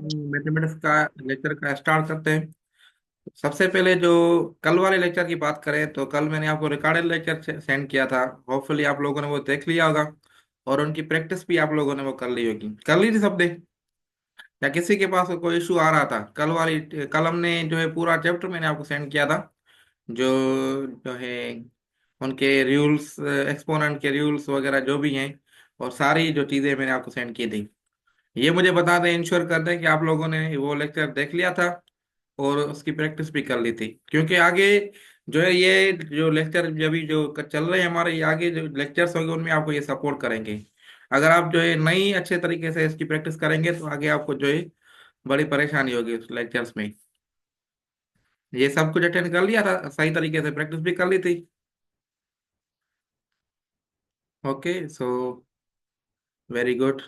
Mathematics का lecture का start करते हैं। सबसे पहले जो कल वाले लेक्चर की बात करें तो कल मैंने आपको रिकॉर्डेड लेक्चर सेंड किया था। होपफुली आप लोगों ने वो देख लिया होगा और उनकी प्रैक्टिस भी आप लोगों ने वो कर ली थी सबने, या किसी के पास कोई इशू आ रहा था? कल हमने जो है पूरा चैप्टर मैंने आपको सेंड किया था। जो जो है उनके रूल्स, एक्सपोनेंट के रूल्स वगैरह जो भी हैं, और सारी जो चीज़ें मैंने आपको सेंड की थी। ये मुझे बता दें, इंश्योर कर दें कि आप लोगों ने वो लेक्चर देख लिया था और उसकी प्रैक्टिस भी कर ली थी, क्योंकि आगे जो है ये जो लेक्चर जब भी जो चल रहे हैं हमारे, ये आगे जो लेक्चर्स होंगे उनमें आपको ये सपोर्ट करेंगे। अगर आप जो है नई अच्छे तरीके से इसकी प्रैक्टिस करेंगे तो आगे आपको जो है बड़ी परेशानी होगी उस लेक्चर्स में। ये सब कुछ अटेंड कर लिया था, सही तरीके से प्रैक्टिस भी कर ली थी। Okay, so very good.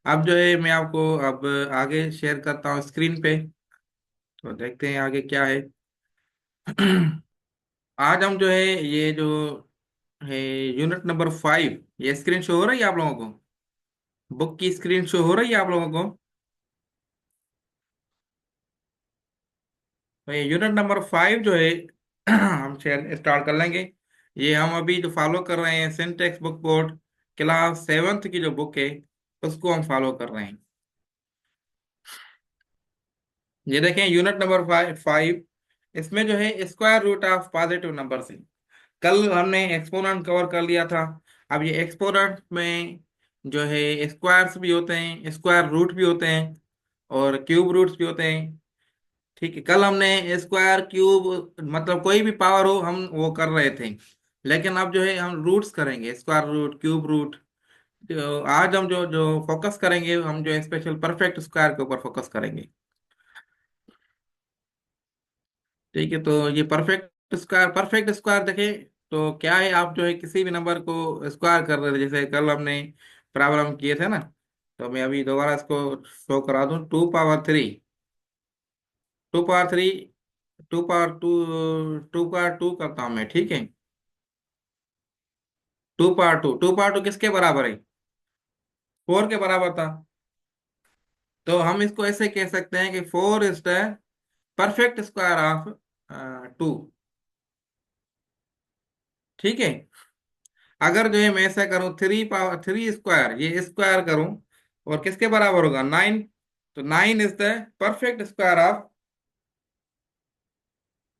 अब जो है मैं आपको अब आगे शेयर करता हूँ स्क्रीन पे, तो देखते हैं आगे क्या है। आज हम जो है ये जो है यूनिट नंबर 5, ये स्क्रीन शो हो रही है आप लोगों को? बुक की स्क्रीन शो हो रही है आप लोगों को? तो ये यूनिट नंबर 5 जो है हम शेयर स्टार्ट कर लेंगे। ये हम अभी जो फॉलो कर रहे हैं syntax book board class 7th की जो बुक है उसको हम फॉलो कर रहे हैं। ये देखें यूनिट नंबर 5, इसमें जो है square root of positive number से। कल हमने एक्सपोनेंट कवर कर लिया था। अब ये एक्सपोनेंट में जो है स्क्वायर्स भी होते हैं, स्क्वायर रूट भी होते हैं, और क्यूब रूट्स भी होते हैं। ठीक है, कल हमने स्क्वायर क्यूब मतलब कोई भी पावर हो हम वो कर रहे थे, लेकिन अब जो है हम रूट्स करेंगे, स्क्वायर रूट, क्यूब रूट। तो आज हम जो जो फोकस करेंगे, हम जो है स्पेशल परफेक्ट स्क्वायर के ऊपर फोकस करेंगे। ठीक है, तो ये परफेक्ट स्क्वायर देखें तो क्या है। आप जो है किसी भी नंबर को स्क्वायर कर रहे थे, जैसे कल हमने प्रॉब्लम किए थे ना। तो मैं अभी दोबारा इसको शो करा दूं। 2 पावर 3, 2 पावर 3, 2 पावर 2, 2 पावर 2 करता हूं मैं, ठीक है। 2 पावर 2 किसके बराबर है? 4 के बराबर था। तो हम इसको ऐसे कह सकते हैं कि 4 is the perfect square of 2। ठीक है। अगर जो है मैं ऐसा करूं, 3 पावर 3 स्क्वायर, ये स्क्वायर करूं, और किसके बराबर होगा? 9। तो 9 is the perfect square of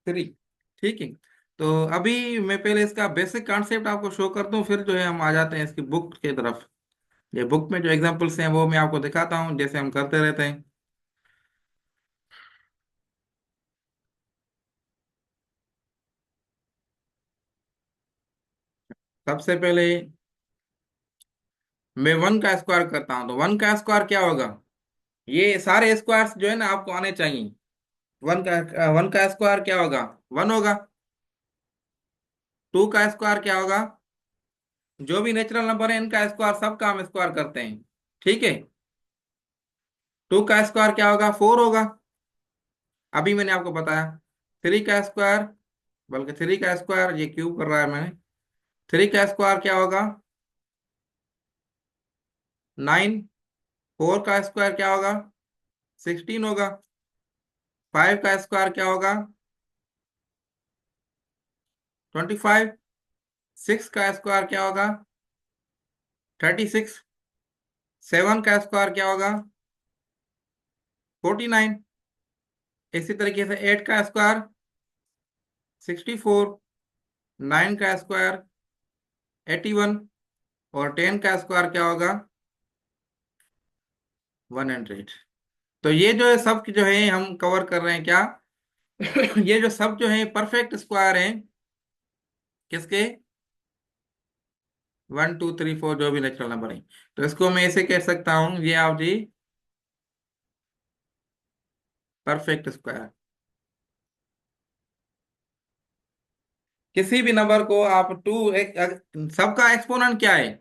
3। ठीक है। तो अभी मैं पहले इसका बेसिक कॉन्सेप्ट आपको शो कर दूं, फिर जो है हम आ जाते हैं इसकी बुक की तरफ। ये बुक में जो एग्जांपल्स हैं वो मैं आपको दिखाता हूं, जैसे हम करते रहते हैं। सबसे पहले मैं 1 का स्क्वायर करता हूं, तो 1 का स्क्वायर क्या होगा? ये सारे स्क्वायर्स जो है ना आपको आने चाहिए। 1 का स्क्वायर क्या होगा? 1 होगा। 2 का स्क्वायर क्या होगा? जो भी नेचुरल नंबर है इनका स्क्वायर, सबका हम स्क्वायर करते हैं। ठीक है। 2 का स्क्वायर क्या होगा? 4 होगा। अभी मैंने आपको बताया। 3 का स्क्वायर, बल्कि 3 का स्क्वायर, ये क्यूब कर रहा है मैंने। 3 का स्क्वायर क्या होगा? 9। 4 का स्क्वायर क्या होगा? 16 होगा। 5 का स्क्वायर क्या होगा? 25। 6 का स्क्वायर क्या होगा? 36। 7 का स्क्वायर क्या होगा? 49। इसी तरीके से 8 का स्क्वायर 64। 9 का स्क्वायर 81। और 10 का स्क्वायर क्या होगा? 100। तो ये जो है सब जो है हम कवर कर रहे हैं क्या? ये जो सब जो है परफेक्ट स्क्वायर हैं, किसके? 1 2 3 4 जो भी नेचुरल नंबर है। तो इसको मैं ऐसे कह सकता हूँ, ये आप जी परफेक्ट स्क्वायर। किसी भी नंबर को आप सबका एक्सपोनेंट क्या है?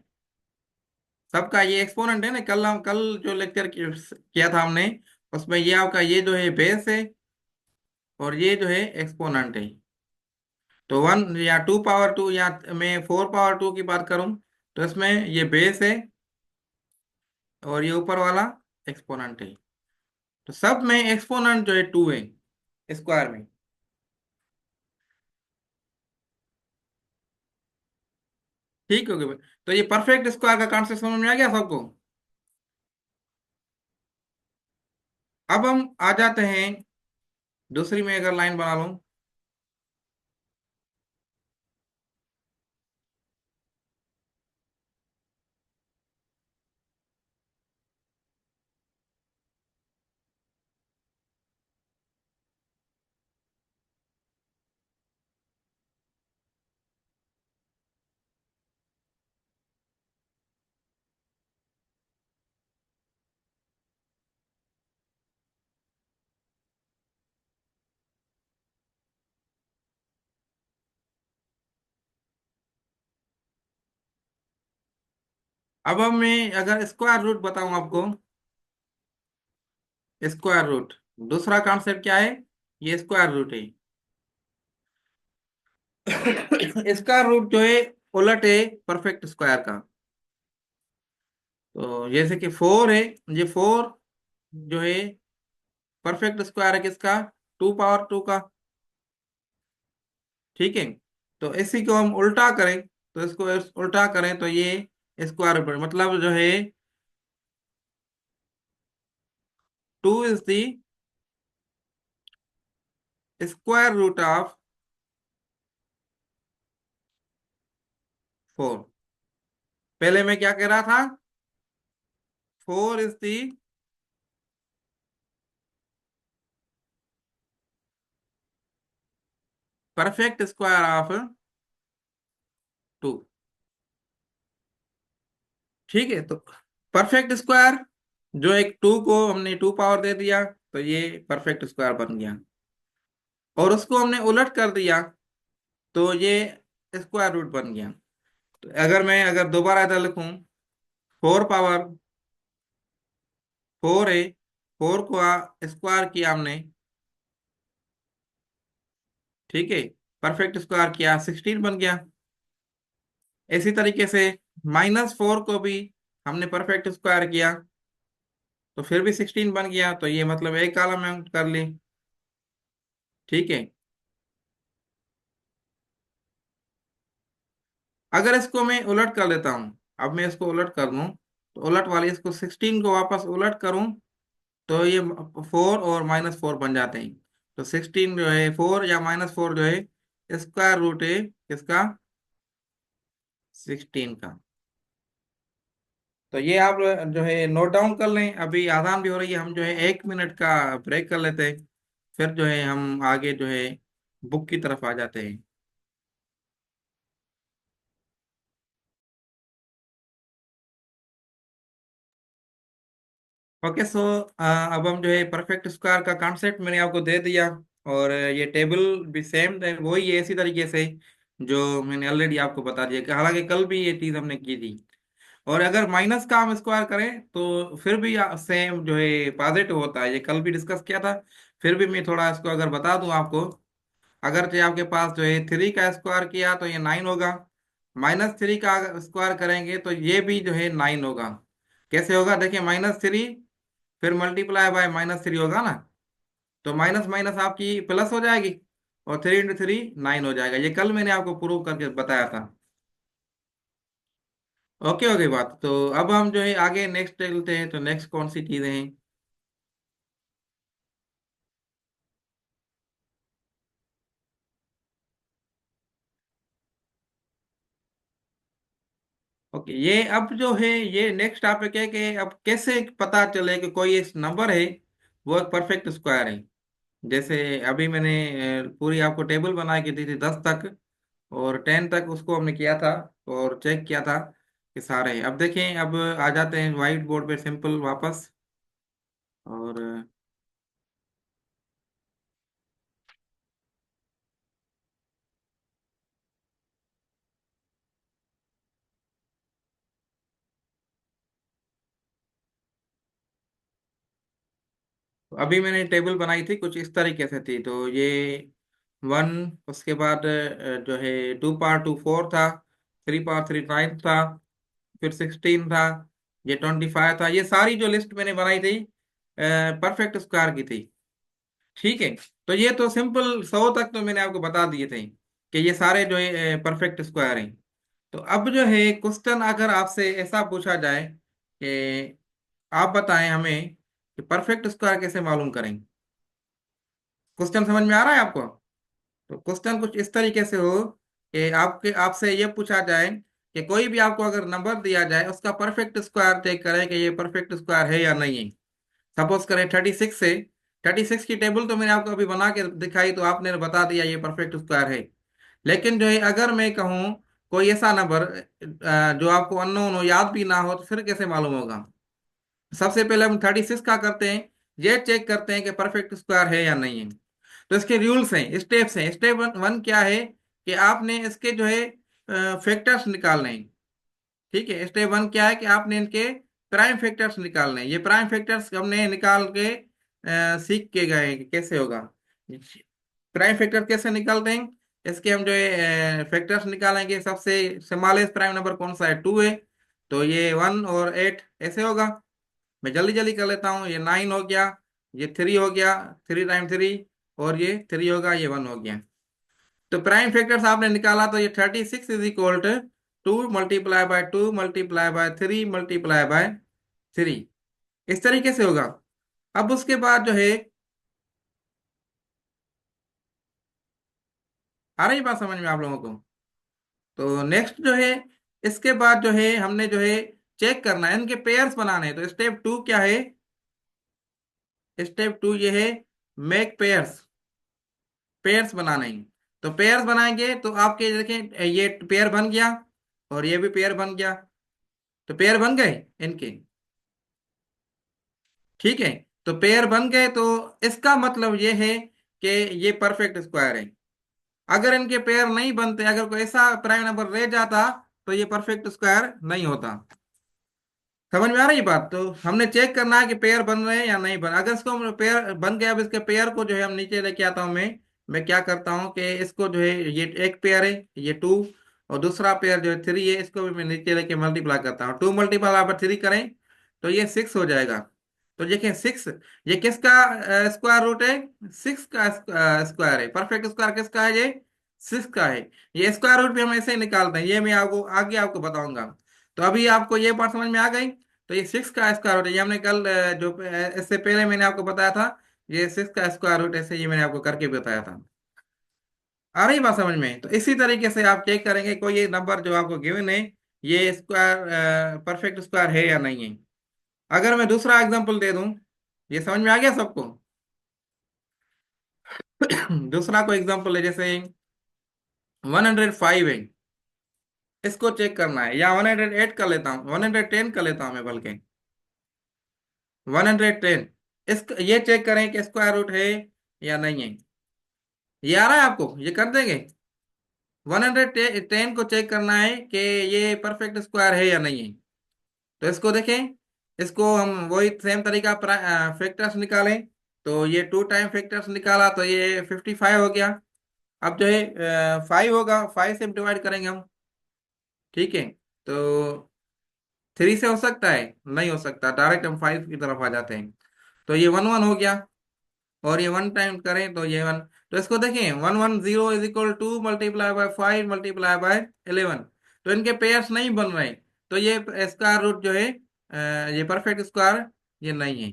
सबका ये एक्सपोनेंट है ना। कल जो लेक्चर किया था हमने, उसमें ये आपका ये जो है बेस है, और ये जो है एक्सपोनेंट है। तो 1 या 2 पावर 2, या मैं 4 पावर 2 की बात करूं, तो इसमें ये बेस है और ये ऊपर वाला एक्सपोनेंट है। तो सब में एक्सपोनेंट जो है टू है स्क्वायर में। ठीक हो गया। तो ये परफेक्ट स्क्वायर का कॉन्सेप्ट समझ में आ गया सबको। अब हम आ जाते हैं दूसरी में, अगर लाइन बना लूं। अब हम मैं अगर स्क्वायर रूट बताऊं आपको, स्क्वायर रूट दूसरा कॉन्सेप्ट क्या है, ये स्क्वायर रूट है। इसका रूट जो है उलट है परफेक्ट स्क्वायर का। तो जैसे कि फोर है, ये फोर जो है परफेक्ट स्क्वायर है किसका, टू पावर टू का। ठीक है। तो इसी को हम उल्टा करें, तो इसको उल्टा करें तो ये स्क्वायर रूट मतलब जो है two is the square root of four. पहले मैं क्या कह रहा था, four is the perfect square of two. ठीक है। तो परफेक्ट स्क्वायर जो एक टू को हमने टू पावर दे दिया, तो ये परफेक्ट स्क्वायर बन गया। और उसको हमने उलट कर दिया, तो ये स्क्वायर रूट बन गया। तो अगर दोबारा इधर लिखूं, फोर पावर फोर है, फोर को स्क्वायर किया हमने। ठीक है। परफेक्ट स्क्वायर किया, 16 बन गया। इसी तरीके से माइनस फोर को भी हमने परफेक्ट स्क्वायर किया, तो फिर भी 16 बन गया। तो ये मतलब एक कॉलम में कर ली। ठीक है। अगर इसको मैं उलट कर लेता हूँ, अब मैं इसको उलट कर लूँ, तो उलट वाली इसको 16 को वापस उलट करूँ, तो ये फोर और माइनस फोर बन जाते हैं। तो 16 जो है फोर या माइनस फोर जो है स्क्वायर रूट है किसका, 16 का। तो ये आप जो है नोट डाउन कर लें, अभी आसान भी हो रही है। हम जो है 1 मिनट का ब्रेक कर लेते हैं, फिर जो है हम आगे जो है बुक की तरफ आ जाते हैं। ओके सो अब हम जो है परफेक्ट स्क्वायर का कॉन्सेप्ट मैंने आपको दे दिया। और ये टेबल भी सेम वही है इसी तरीके से जो मैंने ऑलरेडी आपको बता दिया, कि हालांकि कल भी ये चीज़ हमने की थी। और अगर माइनस का हम स्क्वायर करें तो फिर भी सेम जो है पॉजिटिव होता है, ये कल भी डिस्कस किया था। फिर भी मैं थोड़ा इसको अगर बता दूं आपको, अगर जो आपके पास जो है थ्री का स्क्वायर किया तो ये नाइन होगा, माइनस थ्री का स्क्वायर करेंगे तो ये भी जो है नाइन होगा। कैसे होगा, देखिए माइनस थ्री फिर मल्टीप्लाई बाय माइनस थ्री होगा ना, तो माइनस माइनस आपकी प्लस हो जाएगी, और थ्री इंटू थ्री नाइन हो जाएगा। ये कल मैंने आपको प्रूव करके बताया था। ओके हो गई बात। तो अब हम जो है आगे नेक्स्ट चलते हैं, तो नेक्स्ट कौन सी चीजें हैं। ओके, ये अब जो है ये नेक्स्ट टॉपिक है कि अब कैसे पता चले कि कोई एक नंबर है वो एक परफेक्ट स्क्वायर है। जैसे अभी मैंने पूरी आपको टेबल बना के दी थी 10 तक, और 10 तक उसको हमने किया था और चेक किया था कि सारे हैं। अब देखें, अब आ जाते हैं व्हाइट बोर्ड पे सिंपल वापस। और अभी मैंने टेबल बनाई थी कुछ इस तरीके से थी। तो ये वन, उसके बाद जो है टू पावर टू फोर था, थ्री पावर थ्री नाइन था, फिर 16 था, ये 25 था। ये सारी जो लिस्ट मैंने बनाई थी, परफेक्ट स्क्वायर की थी। ठीक है। तो ये तो सिंपल 100 तक तो मैंने आपको बता दिए थे कि ये सारे जो है परफेक्ट स्क्वायर हैं। तो अब जो है क्वेश्चन अगर आपसे ऐसा पूछा जाए कि आप बताएं हमें कि परफेक्ट स्क्वायर कैसे मालूम करें। क्वेश्चन समझ में आ रहा है आपको? तो क्वेश्चन कुछ इस तरीके से हो कि आपके आपसे ये पूछा जाए कि कोई भी आपको अगर नंबर दिया जाए उसका परफेक्ट स्क्वायर चेक करें कि ये परफेक्ट स्क्वायर है या नहीं है। सपोज करें 36 से। 36 की टेबल तो मैंने आपको अभी बना के दिखाई तो आपने बता दिया ये परफेक्ट स्क्वायर है। लेकिन जो है अगर मैं कहूँ कोई ऐसा नंबर जो आपको अननोन हो, याद भी ना हो, तो फिर कैसे मालूम होगा? सबसे पहले हम 36 का करते हैं, ये चेक करते हैं कि परफेक्ट स्क्वायर है या नहीं है। तो इसके रूल्स हैं, स्टेप्स हैं। स्टेप वन क्या है कि आपने इसके जो है फैक्टर्स निकालने हैं। ठीक है। स्टेप वन क्या है कि आपने इनके प्राइम फैक्टर्स निकालने हैं। ये प्राइम फैक्टर्स हमने निकाल के सीख के गए हैं कि कैसे होगा। प्राइम फैक्टर कैसे निकालते हैं? इसके हम जो है फैक्टर्स निकालेंगे। सबसे स्मॉलेस्ट प्राइम नंबर कौन सा है? 2 है। तो ये 1 और 8 ऐसे होगा। मैं जल्दी जल्दी कर लेता हूँ। ये 9 हो गया, ये 3 हो गया, 3 टाइम 3, और ये 3 होगा, ये 1 हो गया। तो प्राइम फैक्टर्स आपने निकाला तो ये 36 इज इक्वल टू 2 × 2 × 2 × 3 इस तरीके से होगा। अब उसके बाद जो है, आ रही बात समझ में आप लोगों को? तो नेक्स्ट जो है, इसके बाद जो है हमने जो है चेक करना है, इनके पेयर्स बनाने हैं। तो स्टेप टू क्या है? स्टेप टू ये है, मेक पेयर्स। पेयर्स बनाने हैं। तो पेयर्स बनाएंगे तो आपके देखें ये पेयर बन गया, और ये भी पेयर बन गया। तो पेयर बन गए इनके। ठीक है। तो पेयर बन गए तो इसका मतलब ये है कि ये परफेक्ट स्क्वायर है। अगर इनके पेयर नहीं बनते, अगर कोई ऐसा प्राइम नंबर रह जाता, तो ये परफेक्ट स्क्वायर नहीं होता। समझ में आ रही है बात? तो हमने चेक करना है कि पेयर बन रहे हैं या नहीं बन। अगर इसको पेयर बन गया, अब इसके पेयर को जो है हम नीचे लेके आता हूँ। मैं क्या करता हूँ कि इसको जो है, ये एक पेयर है, ये 2, और दूसरा पेयर जो है 3 है, इसको भी मैं नीचे लेके मल्टीप्लाई करता हूँ। 2 × 3 करें तो ये 6 हो जाएगा। तो देखिए 6, ये किसका स्क्वायर रूट है? 6 का स्क्वायर है। परफेक्ट स्क्वायर किसका है? ये 6 का है। ये स्क्वायर रूट भी हम ऐसे ही निकालते हैं, ये मैं आपको आगे आपको बताऊंगा। तो अभी आपको ये बात समझ में आ गई? तो ये 6 का स्क्वायर रूट है, ये हमने कल इससे पहले मैंने आपको बताया था। ये 6 का स्क्वायर रूट ऐसे ये मैंने आपको करके बताया था। आ रही बात समझ में? तो इसी तरीके से आप चेक करेंगे कोई ये नंबर जो आपको गिवन है, ये स्क्वायर परफेक्ट स्क्वायर है या नहीं है। अगर मैं दूसरा एग्जांपल दे दूं, ये समझ में आ गया सबको? दूसरा कोई एग्जांपल है, जैसे 105 है, इसको चेक करना है। या 108 कर लेता हूँ, 110 कर लेता हूँ मैं, बल्कि 110। इस ये चेक करें कि स्क्वायर रूट है या नहीं है। ये आ रहा है आपको? ये कर देंगे। 110 को चेक करना है कि ये परफेक्ट स्क्वायर है या नहीं है। तो इसको देखें, इसको हम वही सेम तरीका फैक्टर्स निकालें। तो ये 2 टाइम फैक्टर्स निकाला तो ये 55 हो गया। अब जो है 5 होगा, 5 से डिवाइड करेंगे हम। ठीक है। तो 3 से हो सकता है? नहीं हो सकता, डायरेक्ट हम 5 की तरफ आ जाते हैं। तो ये 1 1 हो गया, और ये 1 टाइम करें तो ये 1। तो इसको देखें, 110 is equal to multiply by 5 multiply by 11। तो इनके पेयर्स नहीं बन रहे। तो ये स्क्वायर रूट जो है ये परफेक्ट स्क्वायर ये नहीं है।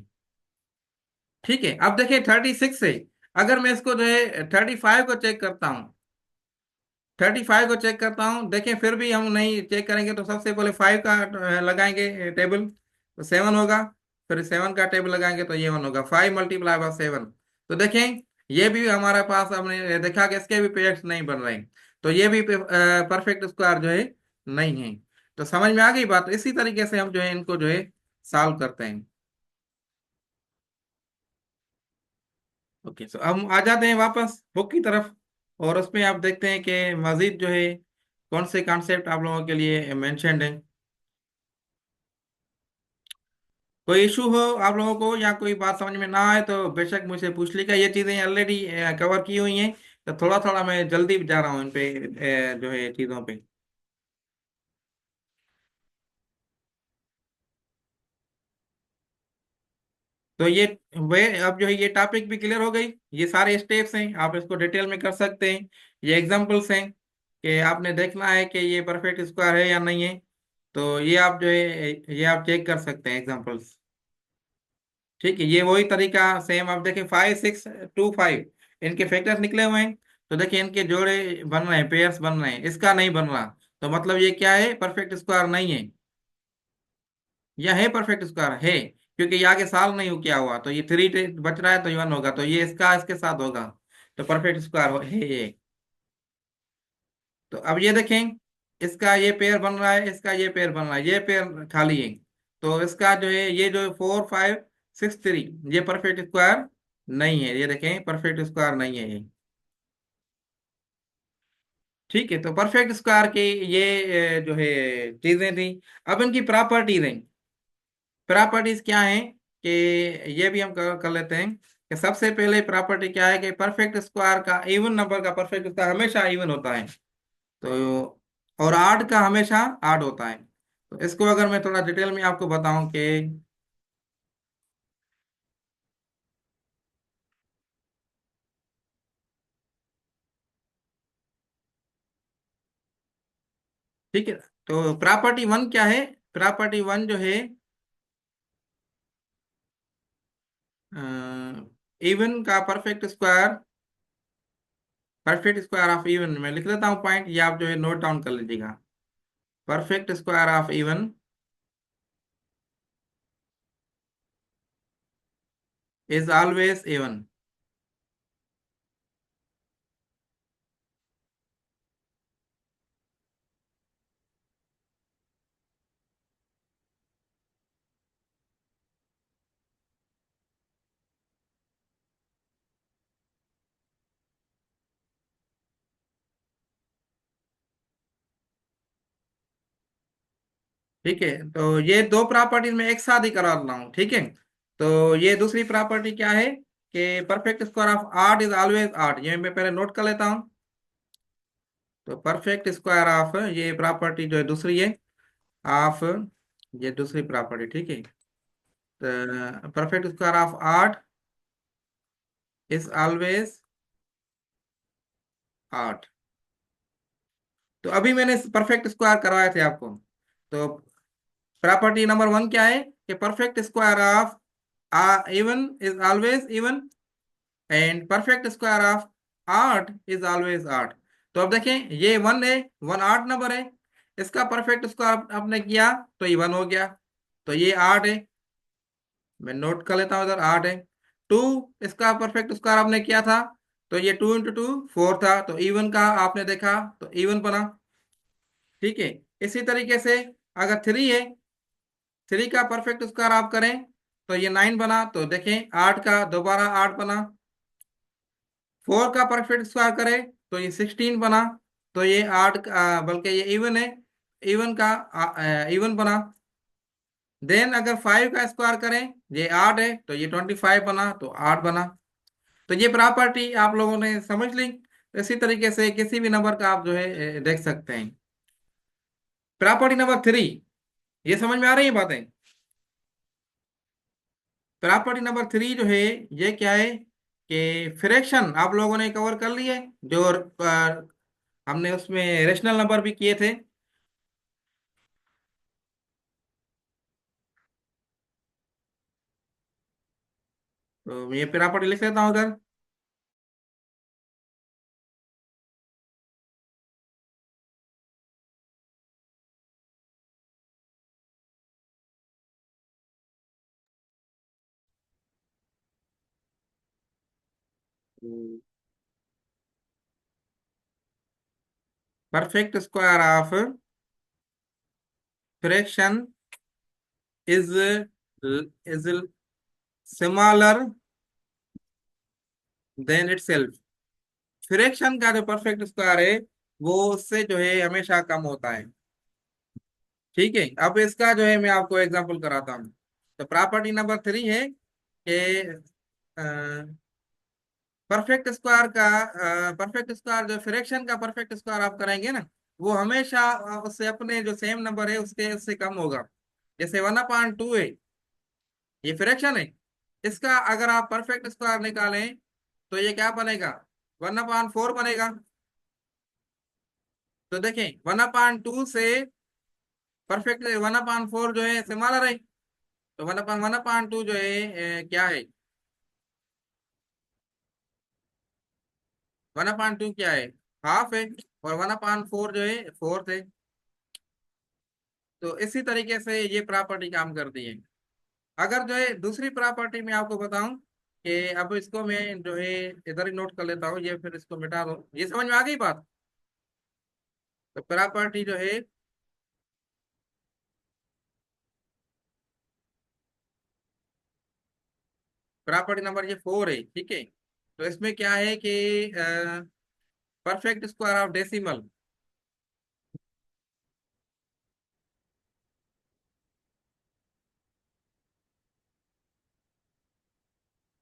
ठीक है। अब देखिए 36 से, अगर मैं इसको जो है 35 को चेक करता हूँ, 35 को चेक करता हूँ, देखें फिर भी हम नहीं चेक करेंगे, तो सबसे पहले 5 का लगाएंगे टेबल, तो 7 होगा। फिर 7 का टेबल लगाएंगे तो ये 1 होगा। 5 × 7। तो देखें, ये भी हमारे पास, हमने देखा कि इसके भी पेयर्स नहीं बन रहे। तो ये भी परफेक्ट स्क्वायर जो है नहीं है। तो समझ में आ गई बात? तो इसी तरीके से हम जो है इनको जो है सॉल्व करते हैं। ओके, सो हम आ जाते हैं वापस बुक की तरफ, और उसमें आप देखते हैं कि मजीद जो है कौन से कॉन्सेप्ट आप लोगों के लिए मेंशन्ड है। कोई इशू हो आप लोगों को, या कोई बात समझ में ना आए, तो बेशक मुझसे पूछ लीजिएगा। ये चीज़ें ऑलरेडी कवर की हुई हैं। तो थोड़ा थोड़ा मैं जल्दी जा रहा हूँ इन पे, जो है चीज़ों पे। तो ये वे अब जो है ये टॉपिक भी क्लियर हो गई। ये सारे स्टेप्स हैं, आप इसको डिटेल में कर सकते हैं। ये एग्जांपल्स हैं कि आपने देखना है कि ये परफेक्ट स्क्वायर है या नहीं है। तो ये आप जो है ये आप चेक कर सकते हैं एग्जांपल्स। ठीक है, ये वही तरीका सेम आप देखिए 5 6 2 5 इनके फैक्टर्स निकले हुए हैं। तो देखिए इनके जोड़े बन रहे हैं, पेयर्स बन रहे हैं, इसका नहीं बन रहा। तो मतलब ये क्या है, परफेक्ट स्क्वायर नहीं है। या है परफेक्ट स्क्वायर है, क्योंकि ये आगे साल नहीं हो क्या हुआ, तो ये 3 बच रहा है तो ये 1 होगा, तो ये इसका इसके साथ होगा। तो परफेक्ट स्क्वायर है ये। तो अब ये देखें, इसका ये पेयर बन रहा है, इसका ये पेयर बन रहा है, ये पेयर खाली है। तो इसका जो है ये जो 4 5 6 3 ये परफेक्ट स्क्वायर नहीं है। ये देखें परफेक्ट स्क्वायर नहीं है ये। ठीक है, तो परफेक्ट स्क्वायर की ये जो है चीजें थी। अब इनकी प्रॉपर्टीज हैं। प्रॉपर्टीज क्या है कि ये भी हम कर लेते हैं कि सबसे पहले प्रॉपर्टी क्या है कि परफेक्ट स्क्वायर का इवन नंबर का परफेक्ट स्क्वायर हमेशा इवन होता है। तो और आठ का हमेशा आठ होता है। तो इसको अगर मैं थोड़ा डिटेल में आपको बताऊं कि ठीक है, तो प्रॉपर्टी वन क्या है। प्रॉपर्टी वन जो है इवन का perfect square, perfect square of even मैं लिख लेता हूँ पॉइंट, ये आप जो है नोट डाउन कर लीजिएगा। Perfect square of even is always even. ठीक है, तो ये दो प्रॉपर्टीज में एक साथ ही करा रहा हूँ। ठीक है, तो ये दूसरी प्रॉपर्टी क्या है कि परफेक्ट स्क्वायर ऑफ आठ इज ऑलवेज आठ, ये मैं पहले नोट कर लेता हूँ। तो परफेक्ट स्क्वायर ऑफ ये प्रॉपर्टी जो है दूसरी है ऑफ, ये दूसरी प्रॉपर्टी। ठीक है, तो परफेक्ट स्क्वायर ऑफ आठ इज ऑलवेज आठ। तो अभी मैंने परफेक्ट स्क्वायर करवाए थे आपको। तो प्रॉपर्टी नंबर वन क्या है कि perfect square of even is always even, and perfect square of आठ इज ऑलवेज आठ। तो अब देखें ये वन है, वन आठ नंबर है, इसका परफेक्ट स्क्वायर आपने किया तो ये वन हो गया। तो ये आठ है, मैं नोट कर लेता हूँ इधर आठ है। टू, इसका परफेक्ट स्क्वायर आपने किया था, तो ये 2 × 2 4 था, तो इवन का आपने देखा तो इवन बना। ठीक है, इसी तरीके से अगर थ्री है, थ्री का परफेक्ट स्क्वायर आप करें तो ये 9 बना, तो देखें आठ का दोबारा आठ बना। फोर का परफेक्ट स्क्वायर करें तो ये 16 बना, तो ये आठ बल्कि ये इवन है, इवन का इवन बना। देन अगर फाइव का स्क्वायर करें, ये आठ है तो ये 25 बना, तो आठ बना। तो ये प्रॉपर्टी आप लोगों ने समझ ली। इसी तरीके से किसी भी नंबर का आप जो है देख सकते हैं। प्रॉपर्टी नंबर थ्री, ये समझ में आ रही है बातें। प्रॉपर्टी नंबर थ्री जो है ये क्या है कि फ्रैक्शन आप लोगों ने कवर कर लिए, जो हमने उसमें रेशनल नंबर भी किए थे। तो ये प्रॉपर्टी लिख लेता हूँ उधर। Perfect square of fraction is is smaller than itself. Fraction का जो परफेक्ट स्क्वायर है वो उससे जो है हमेशा कम होता है। ठीक है, अब इसका जो है मैं आपको एग्जांपल कराता हूँ। तो प्रॉपर्टी नंबर थ्री है कि परफेक्ट स्क्वायर का परफेक्ट स्क्वायर जो फ्रैक्शन का परफेक्ट स्क्वायर आप करेंगे ना, वो हमेशा उससे अपने जो सेम नंबर है उसके उससे कम होगा। जैसे 1/2 है, ये फ्रैक्शन है, इसका अगर आप परफेक्ट स्क्वायर निकालें तो ये क्या बनेगा, 1/4 बनेगा। तो देखें 1/2 से परफेक्ट 1/4 जो है सिमिलर है। तो 1/2 जो है क्या है, 1/2 क्या है, हाफ है। और 1/4 जो है फोर्थ है। तो इसी तरीके से ये प्रॉपर्टी काम करती है। अगर जो है दूसरी प्रॉपर्टी में आपको बताऊं कि अब इसको मैं जो है इधर ही नोट कर लेता हूँ, ये फिर इसको मिटा दो, ये समझ में आ गई बात। तो प्रॉपर्टी जो है, प्रॉपर्टी नंबर ये 4 है, ठीक है। तो इसमें क्या है कि perfect square of decimal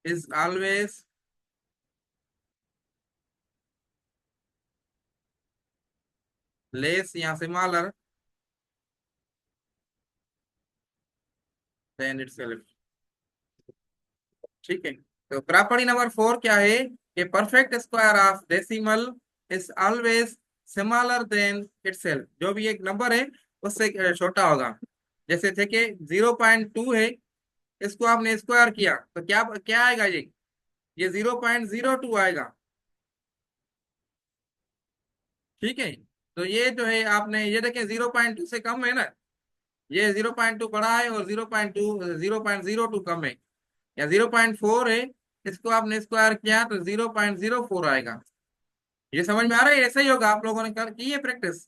is always less या स्मॉलर देन इटसेल्फ, ठीक है। तो प्रॉपर्टी नंबर 4 क्या है कि perfect square of decimal is always smaller than itself, जो भी एक नंबर है उससे छोटा होगा। जैसे थे कि 0.2 है, इसको आपने स्क्वायर किया तो क्या क्या आएगा, ये 0.02 आएगा, ठीक है। तो ये जो है आपने ये देखें 0.2 से कम है ना, ये 0.2 बड़ा है और 0.2 कम है, या 0.4 है, इसको आपने स्क्वायर किया तो 0.04 आएगा। ये समझ में आ रहा है, ऐसा ही होगा, आप लोगों ने कर की है प्रैक्टिस।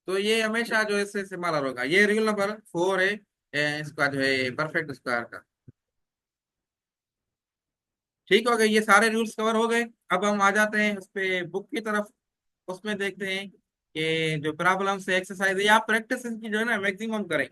तो ये हमेशा जो है इससे सिमिलर होगा, ये रूल नंबर 4 है इसका जो है परफेक्ट स्क्वायर का। ठीक हो गए, ये सारे रूल्स कवर हो गए। अब हम आ जाते हैं उस पे बुक की तरफ। उसमें देखते हैं कि जो प्रॉब्लम से एक्सरसाइज है, आप प्रैक्टिस की जो है ना मैक्सिमम करें।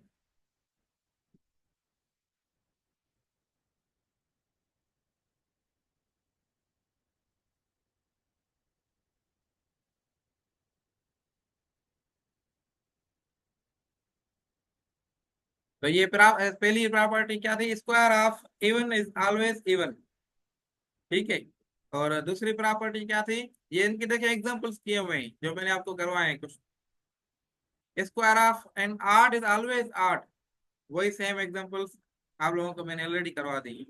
तो ये पहली प्रॉपर्टी क्या थी, square of even is always even, ठीक है। और दूसरी प्रॉपर्टी क्या थी, ये इनके देखिए एग्जांपल्स किए हुए हैं जो मैंने आपको करवाए हैं कुछ। Square of an art is always art, वही सेम एग्जांपल्स आप लोगों को मैंने ऑलरेडी करवा दी।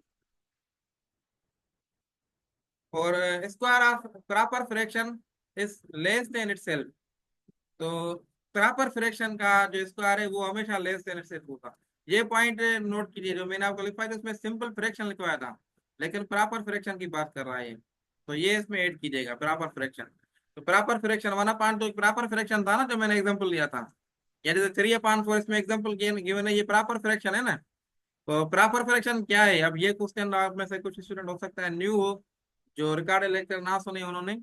और square of proper fraction is less than itself. तो प्रॉपर फ्रैक्शन का जो स्क्वायर है वो हमेशा लेस देन इटसेल्फ होगा। ये पॉइंट नोट कीजिए, जो मैंने आपको लिखवाया था उसमें सिंपल फ्रैक्शन लिखवाया था, लेकिन प्रॉपर फ्रैक्शन की बात कर रहा है। तो ये इसमें ऐड कीजिएगा प्रॉपर फ्रैक्शन। तो प्रॉपर फ्रैक्शन 1/2 एक प्रॉपर फ्रैक्शन था ना, जो मैंने एग्जांपल लिया था। या जैसे 3/4 इसमें एग्जांपल गिवन है, ये प्रॉपर फ्रैक्शन है ना। तो प्रॉपर फ्रैक्शन क्या है, अब ये क्वेश्चन आप में से कुछ स्टूडेंट हो सकता है न्यू हो, जो रिकॉर्डेड लेक्चर ना सुने उन्होंने।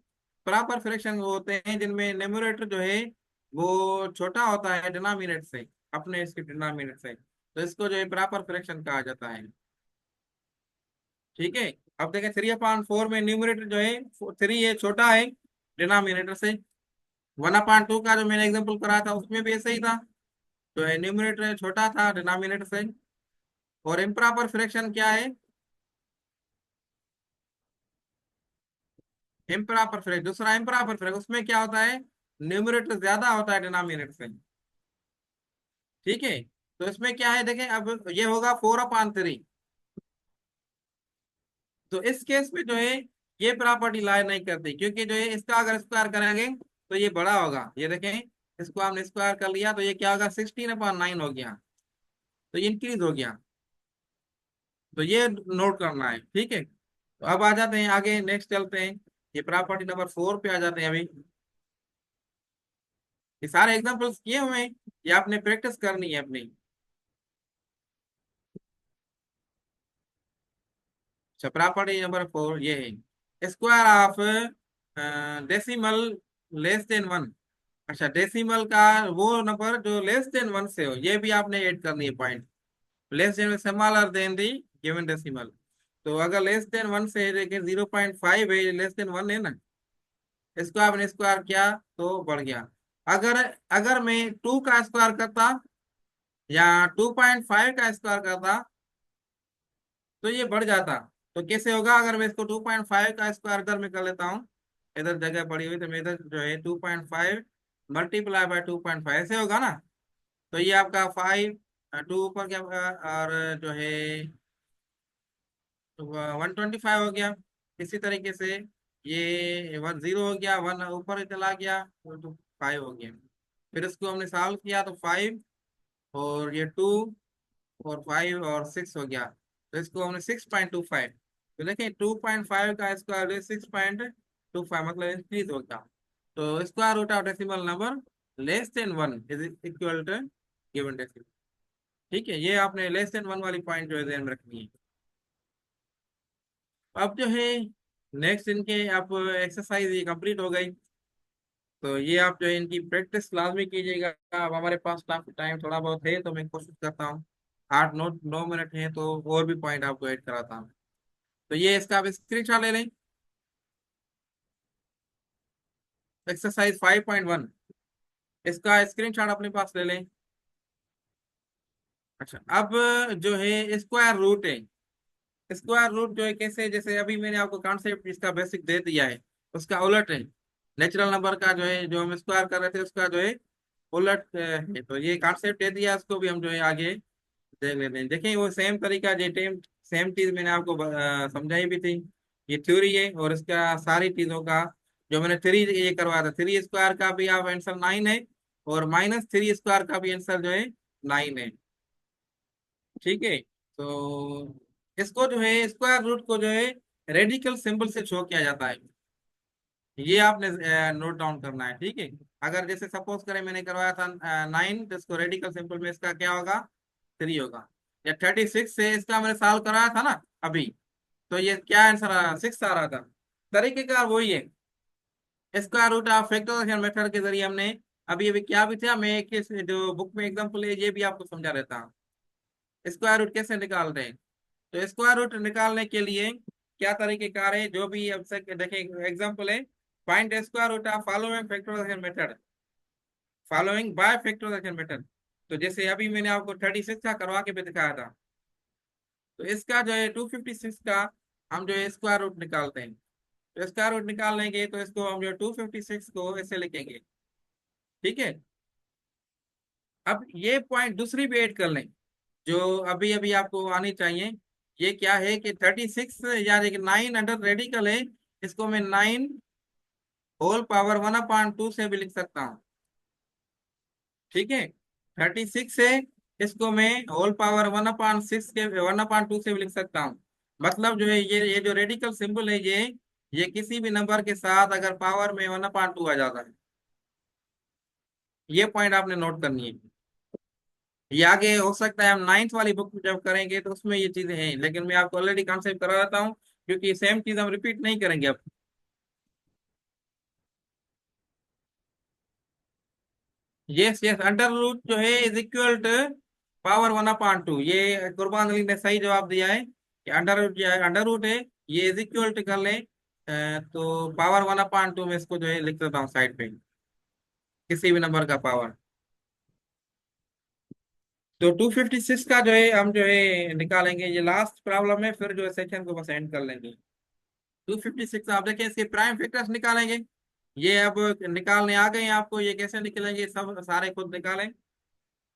प्रॉपर फ्रैक्शन वो होते हैं जिनमें न्यूमरेटर जो है वो छोटा होता है डिनोमिनेटर से, अपने इसके डिनोमिनेटर से, तो इसको जो है प्रॉपर फ्रैक्शन कहा जाता है, ठीक है। अब देखें 3/4 में न्यूमरेटर जो है 3 है, छोटा है डिनोमिनेटर से। 1/2 का जो मैंने एग्जांपल कराया था उसमें भी ऐसे ही था, तो न्यूमरेटर छोटा था डिनोमिनेटर से। और इम्प्रॉपर फ्रैक्शन क्या है, इम्प्रॉपर फ्रैक्शन दूसरा इम्प्रॉपर फ्रैक्शन, उसमें क्या होता है, न्यूमरेटर ज्यादा होता है डिनोमिनेटर से, ठीक है। तो इसमें क्या है देखें, अब ये होगा 4/3। तो इस केस में जो है ये प्रॉपर्टी लाई नहीं करती, क्योंकि जो है इसका अगर स्क्वायर करेंगे तो ये बड़ा होगा, ये देखें, इसको आपने स्क्वायर कर लिया तो ये क्या होगा, 16/9 हो गया, तो ये इंक्रीज हो गया। तो ये नोट करना है, ठीक है। तो अब आ जाते हैं आगे, नेक्स्ट चलते हैं, ये प्रॉपर्टी नंबर 4 पे आ जाते हैं अभी। ये सारे एग्जांपल्स किए हुए हैं, ये आपने प्रैक्टिस करनी है अपनी। अच्छा, प्रॉपर्टी नंबर 4 ये है, square of decimal less than 1। अच्छा, डेसिमल का वो नंबर जो लेस देन 1 से हो, ये भी आपने ऐड करनी है point. Less than smaller than the given decimal. तो अगर लेस देन 1 से है, देखिए 0.5 है, लेस देन 1 है ना, इसको आपने स्क्वायर किया तो बढ़ गया। अगर अगर मैं 2 का स्क्वायर करता या 2.5 का स्क्वायर करता तो ये बढ़ जाता। तो कैसे होगा, अगर मैं इसको 2.5 का स्क्वायर इधर में कर लेता हूँ, इधर जगह पड़ी हुई तो मैं इधर जो है 2.5 मल्टीप्लाई बाय 2.5 ऐसे होगा ना। तो ये आपका 5 टू ऊपर क्या होगा, और जो है 125 हो गया। इसी तरीके से ये 10 हो गया, 1 ऊपर चला गया तो 5 हो गया। फिर इसको हमने सॉल्व किया तो 5 और ये 2 और 5 और 6 हो गया। तो इसको हमने 6.25, तो देखिए 2.5 का स्क्वायर 6.25 मतलब इंक्रीज होगा। तो square root of decimal number less than 1 is equal to given decimal. ठीक है, ये आपने लेस देन 1 वाली पॉइंट जो है ध्यान में रखनी है। अब जो है नेक्स्ट इनके आप एक्सरसाइज ये कंप्लीट हो गई। तो ये आप जो है इनकी प्रैक्टिस लाजमी कीजिएगा। अब हमारे पास टाइम थोड़ा बहुत है तो मैं कोशिश करता हूँ 8 9 9 मिनट है तो और भी पॉइंट आपको ऐड कराता हूँ। तो ये इसका आप स्क्रीनशॉट ले लें, एक्सरसाइज 5.1, इसका स्क्रीनशॉट अपने पास ले लें। अच्छा, अब जो है स्क्वायर रूट है, स्क्वायर रूट जो है कैसे, जैसे अभी मैंने आपको कॉन्सेप्ट इसका बेसिक दे दिया है, उसका उलट है। नेचुरल नंबर का जो है जो हम स्क्वायर कर रहे थे उसका जो है उलट है। तो ये कॉन्सेप्ट दे दिया, उसको भी हम जो है आगे देख लेते हैं। देखें वो सेम तरीका जो सेम चीज मैंने आपको समझाई भी थी। ये थ्योरी है और इसका सारी चीजों का जो मैंने थ्री ये करवाया था, 3 स्क्वायर का भी आप आंसर 9 है और -3 स्क्वायर का भी आंसर जो है 9 है। ठीक है, तो इसको जो है स्क्वायर रूट को जो है रेडिकल सिंबल से शो किया जाता है। ये आपने नोट डाउन करना है। ठीक है, अगर जैसे सपोज करें मैंने करवाया था 9, तो इसको रेडिकल सिंबल में इसका क्या होगा, 3 होगा। या 36 से इसका मैंने सॉल्व कराया था ना अभी, तो ये क्या आंसर आ रहा, 6 आ रहा था। तरीकेकार वही है, square root of factorisation method के जरिए हमने अभी अभी क्या भी था, मैं एक जो बुक में एग्जाम्पल है ये भी आपको समझा देता हूँ। स्क्वायर रूट कैसे निकालते हैं, तो स्क्वायर रूट निकालने के लिए क्या तरीकेकार है, जो भी अब से देखें एग्जाम्पल है, find square root of following factorisation method, following by factorisation method. तो जैसे अभी मैंने आपको 36 का करवा के भी दिखाया था, तो इसका जो है 256 का हम जो है स्क्वायर रूट निकालते हैं। तो स्क्वायर रूट निकाल लेंगे तो इसको हम जो 256 को ऐसे लिखेंगे। ठीक है, अब ये पॉइंट दूसरी भी ऐड कर लें जो अभी अभी आपको आनी चाहिए। ये क्या है कि 36 यानी कि 9 अंडर रेडिकल है, इसको मैं 9 होल पावर 1/2 से भी लिख सकता हूँ। ठीक है, 36 है, इसको मैं होल पावर 1/6 के 1/2 से भी लिख सकता हूँ। मतलब जो है ये जो रेडिकल सिंबल है ये किसी भी नंबर के साथ अगर पावर में 1/2 आ जाता है। ये पॉइंट आपने नोट करनी है। ये आगे हो सकता है हम 9th वाली बुक जब करेंगे तो उसमें ये चीजें हैं, लेकिन मैं आपको ऑलरेडी कॉन्सेप्ट करा देता हूँ क्योंकि सेम चीज हम रिपीट नहीं करेंगे अब। यस यस, अंडर रूट जो है इज इक्वल टू पावर 1/2। ये कुर्बान अली ने सही जवाब दिया है कि अंडर रूट जो है अंडर रूट है, ये इज इक्वल टू कर लें तो पावर 1/2 में इसको जो है लिख देता हूँ साइड पे, किसी भी नंबर का पावर। तो 256 का जो है हम जो है निकालेंगे, ये लास्ट प्रॉब्लम है, फिर जो है सेक्शन को बस एंड कर लेंगे। 256 आप देखिए इसके प्राइम फैक्टर्स निकालेंगे। ये अब निकालने आ गए हैं आपको, ये कैसे निकलेंगे सब सारे खुद निकालें।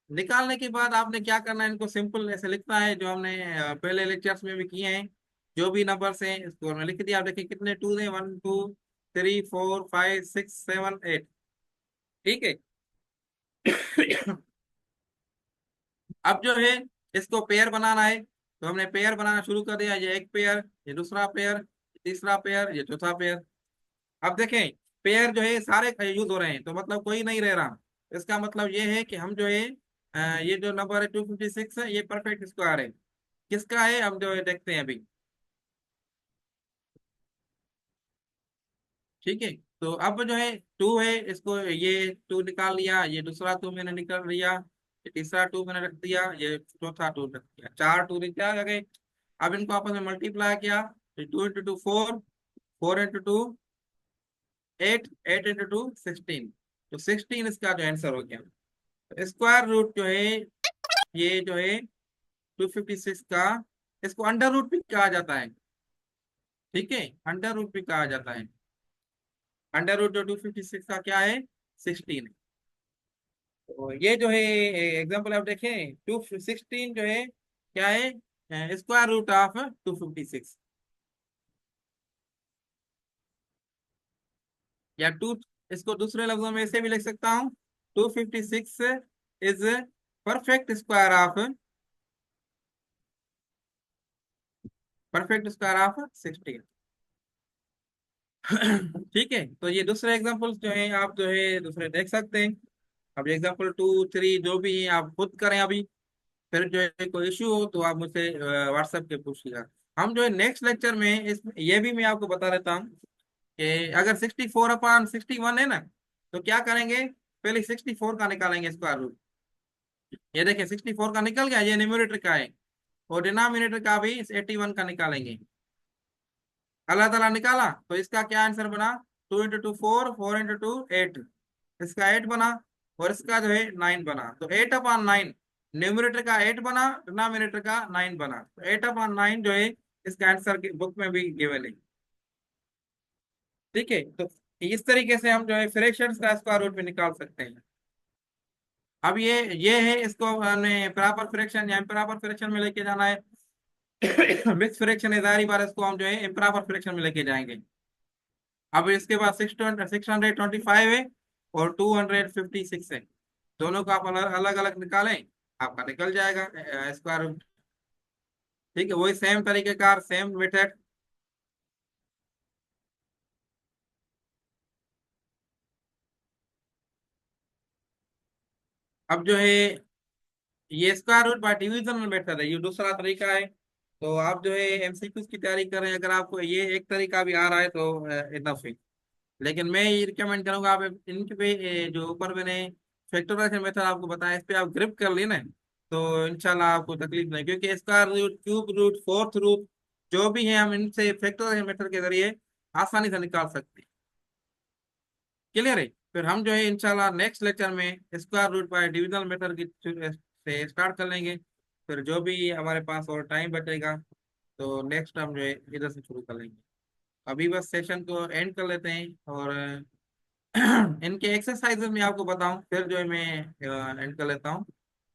निकालने के बाद आपने क्या करना है, इनको सिंपल ऐसे लिखना है जो हमने पहले लेक्चर्स में भी किए हैं। जो भी नंबर्स हैं इसको हमने लिख दिया। आप देखिए कितने टू है, 1 2 3 4 5 6 7 8। ठीक है अब जो है इसको पेयर बनाना है, तो हमने पेयर बनाना शुरू कर दिया। ये एक पेयर, ये दूसरा पेयर, तीसरा पेयर, ये चौथा पेयर। अब देखें पेयर जो है सारे यूज हो रहे हैं तो मतलब कोई नहीं रह रहा। इसका मतलब ये है कि हम जो है ये जो नंबर है 256 है, ये परफेक्ट स्क्वायर है। किसका है हम जो है देखते हैं अभी। ठीक है, तो अब जो है 2 है, इसको ये 2 निकाल लिया, ये दूसरा 2 मैंने निकाल लिया, ये तीसरा 2 मैंने रख दिया, ये चौथा 2 रख दिया, 4 2 निकाल गए। अब इनको आपस में मल्टीप्लाई किया, 2 × 2 4, 4 × 2 8, 8 × 2 16। तो 16 इसका जो आंसर हो गया। स्क्वायर रूट जो है ये जो है 256 का इसको अंडर रूट भी कहा जाता है। ठीक है, अंडर रूट भी कहा जाता है। अंडर रूट जो 256 का क्या है, 16। तो ये जो है एग्जाम्पल आप देखें, 216 जो है क्या है, स्क्वायर रूट ऑफ 256। या टू, इसको दूसरे लफ्जों में ऐसे भी लिख सकता हूँ, 256 इज परफेक्ट स्क्वायर ऑफ 16। ठीक है, तो ये दूसरे एग्जांपल्स जो है आप जो है दूसरे देख सकते हैं। अब एग्जांपल 2 3 जो भी है आप खुद करें अभी। फिर जो है कोई इश्यू हो तो आप मुझसे व्हाट्सएप पे पूछिएगा। हम जो है नेक्स्ट लेक्चर में इस ये भी मैं आपको बता देता हूँ कि अगर 64/61 है ना, तो क्या करेंगे, पहले 64 का निकालेंगे स्क्वायर रूट। ये देखिए 64 का निकल गया, ये न्यूमरेटर का है। और डिनोमिनेटर का भी इस 81 का निकालेंगे। अल्लाह ताला निकाला तो इसका क्या आंसर बना, 2 × 2 4, 4 × 2 8। इसका 8 बना। और इसका जो है 9 बना, तो 8/9। न्यूमरेटर का 8 बना, डिनोमिनेटर का 9 बना, तो 8/9 जो है इसका आंसर की बुक में भी गिवन है। ठीक है, तो इस तरीके से हम जो है फ्रैक्शंस का स्क्वायर रूट भी निकाल सकते हैं। अब ये है, इसको हमें प्रॉपर फ्रैक्शन या इम्प्रॉपर फ्रैक्शन में लेके जाना है। मिक्स फ्रैक्शन है, जाहिर बात है, इसको हम जो है इम्प्रॉपर फ्रैक्शन में लेके जाएंगे। अब इसके बाद 625 है और 256 है। दोनों को आप अलग अलग अलग निकालें, आपका निकल जाएगा स्क्वायर रूट। ठीक है, वही सेम तरीके का, सेम मेथड। अब जो है ये square root by division method है, ये दूसरा तरीका है। तो आप जो है एमसीक्यूज की तैयारी करें, अगर आपको ये एक तरीका भी आ रहा है तो इनफ है। लेकिन मैं ये रिकमेंड करूंगा आप इनके पे जो ऊपर मैंने फैक्टराइजेशन मेथड आपको बताया, इस पे आप ग्रिप कर लिए ना, तो इंशाल्लाह आपको तकलीफ नहीं, क्योंकि इसका root, cube root, fourth root जो भी है हम इनसे फैक्टराइजेशन मेथड के जरिए आसानी से निकाल सकते हैं। क्लियर है। फिर हम जो है इंशाल्लाह नेक्स्ट लेक्चर में square root by divisional method की से स्टार्ट कर लेंगे। फिर जो भी हमारे पास और टाइम बचेगा तो नेक्स्ट हम जो है इधर से शुरू कर लेंगे। अभी बस सेशन को एंड कर लेते हैं, और इनके एक्सरसाइजेज में आपको बताऊं, फिर जो है मैं एंड कर लेता हूँ।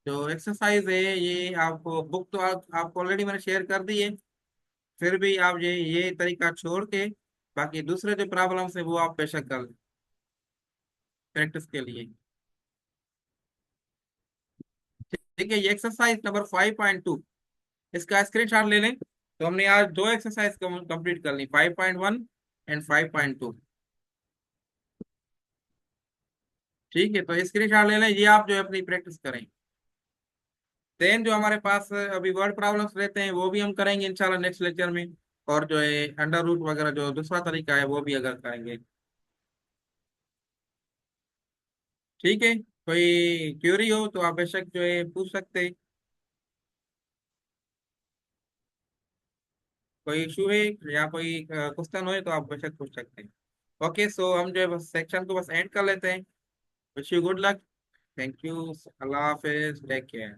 जो एक्सरसाइज है ये आपको बुक तो आपको ऑलरेडी मैंने शेयर कर दी है। फिर भी आप ये तरीका छोड़ के बाकी दूसरे जो प्रॉब्लम्स है वो आप बेशक कर लें प्रैक्टिस के लिए। ठीक है, ये एक्सरसाइज नंबर 5.2, इसका स्क्रीनशॉट ले लें। तो हमने आज दो एक्सरसाइज कंप्लीट कर ली, 5.1 एंड 5.2। ठीक है, तो स्क्रीनशॉट ले लें, ये आप जो है अपनी प्रैक्टिस करें। देन जो हमारे पास अभी वर्ड प्रॉब्लम्स रहते हैं वो भी हम करेंगे इंशाल्लाह नेक्स्ट लेक्चर में। और जो है अंडर रूट वगैरह जो दूसरा तरीका है वो भी अगर करेंगे। ठीक है, कोई क्यूरी हो तो आप बेशक जो है पूछ सकते हैं। कोई इशू है या कोई क्वेश्चन हो तो आप बेशक पूछ सकते हैं। ओके, सो हम जो है बस सेक्शन को बस एंड कर लेते हैं। Wish you good luck. Thank you. अल्लाह हाफिज, टेक केयर।